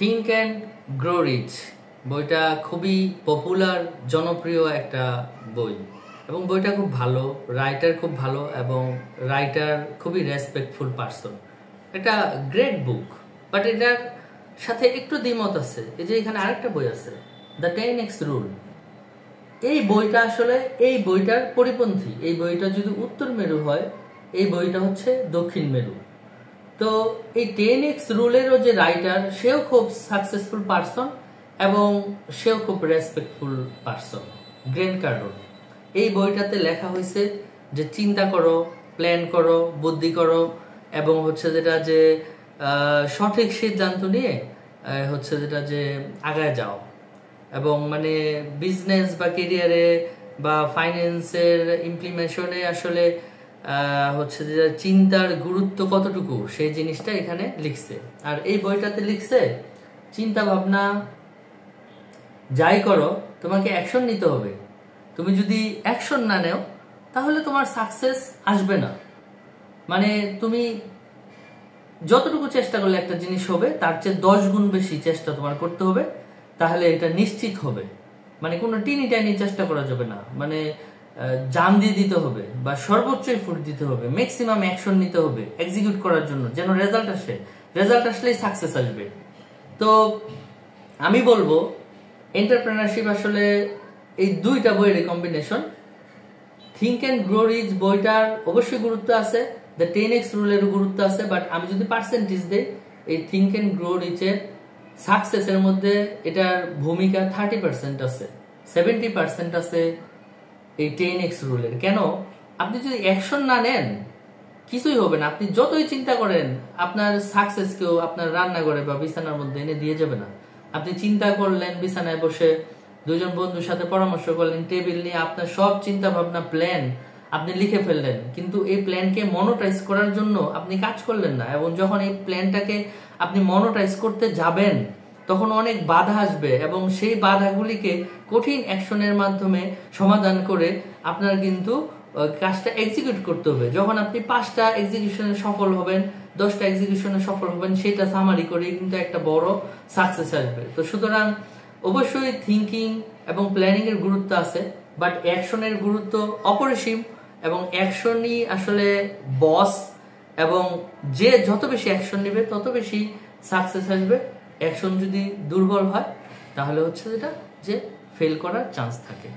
Think and grow rich বইটা খুবই popular জনপ্রিয় একটা বই এবং বইটা খুব ভালো, রাইটার খুব ভালো এবং রাইটার খুবই রেসপেক্টফুল পারসন। এটা গ্রেট বুক, বাট এটার সাথে একটু দ্বিমত আছে। এই যে এখানে আরেকটা বই আছে, দ্য 10x রুল। এই বইটা আসলে এই বইটার পরিপন্থী। এই বইটা যদি উত্তর মেরু হয়, এই বইটা হচ্ছে দক্ষিণ মেরু। তো এই 10x রুলেরও যে রাইটার, সেও খুব সাকসেসফুল পারসন এবং সেও খুব রেসপেক্টফুল পারসন, গ্রেন্ট কার্ডন। এই বইটাতে লেখা হয়েছে যে চিন্তা করো, প্ল্যান করো, বুদ্ধি করো এবং হচ্ছে যেটা যে সঠিক সিদ্ধান্ত নিয়ে হচ্ছে যেটা যে আগায় যাও। এবং মানে বিজনেস বা কেরিয়ারে বা ফাইন্যান্সের ইমপ্লিমেশনে আসলে হচ্ছে যে চিন্তার গুরুত্ব কতটুকু, সেই জিনিসটা এখানে লিখছে। আর এই বইটাতে লিখছে চিন্তা ভাবনা যাই করো, তোমাকে অ্যাকশন নিতে হবে। তুমি যদি অ্যাকশন না নেও তাহলে তোমার সাকসেস আসবে না। মানে তুমি যতটুকু চেষ্টা করলে একটা জিনিস হবে, তার চেয়ে 10 গুণ বেশি চেষ্টা তোমার করতে হবে, তাহলে এটা নিশ্চিত হবে। মানে কোনো টিনি টাইনি চেষ্টা করা যাবে না, মানে জান দিয়ে দিতে হবে বা সর্বোচ্চ এফোর্ট দিতে হবে, ম্যাক্সিমাম অ্যাকশন নিতে হবে এক্সিকিউট করার জন্য, যেন রেজাল্ট আসে। রেজাল্ট আসলেই সাকসেস আসবে। তো আমি বলবো এন্টারপ্রেনারশিপ আসলে এই দুইটা বইয়ের combination. Think and grow rich বইটার অবশ্যই গুরুত্ব আছে, দ্য 10x রুলের গুরুত্ব আছে, বাট আমি যদি পার্সেন্টেজ দেই, এই থিঙ্ক অ্যান্ড গ্রো রিচের সাকসেসের মধ্যে এটার ভূমিকা 30% আছে, 70% আছে এই 10x রুলের। কেন? আপনি যদি অ্যাকশন না নেন কিছুই হবে না। আপনি যতই চিন্তা করেন, আপনার সাকসেস কেউ আপনার রান্নাঘরে বা বিছানার মধ্যে এনে দিয়ে যাবে না। আপনি চিন্তা করলেন বিছানায় বসে, দুইজন বন্ধুর সাথে পরামর্শ করলেন, টেবিল নিয়ে আপনার সব চিন্তা ভাবনা প্ল্যান আপনি লিখে ফেললেন, কিন্তু এই প্ল্যানকে মনোটাইজ করার জন্য আপনি কাজ করলেন না। এবং যখন এই প্ল্যানটাকে আপনি মনোটাইজ করতে যাবেন, তখন অনেক বাধা আসবে এবং সেই বাধাগুলিকে কঠিন অ্যাকশনের মাধ্যমে সমাধান করে আপনার কিন্তু কাজটা এক্সিকিউট করতে হবে। যখন আপনি 5টা এক্সিকিউশনে সফল হবেন, 10টা এক্সিকিউশনে সফল হবেন, সেটা সামারি করে কিন্তু একটা বড় সাকসেস আসবে। তো সুতরাং অবশ্যই থিঙ্কিং এবং প্ল্যানিং এর গুরুত্ব আছে, বাট অ্যাকশনের গুরুত্ব অপরিসীম এবং অ্যাকশনই আসলে বস। এবং যে যত বেশি অ্যাকশন নেবে তত বেশি সাকসেস আসবে। অ্যাকশন যদি দুর্বল হয় তাহলে হচ্ছে যেটা যে ফেল করার চান্স থাকে।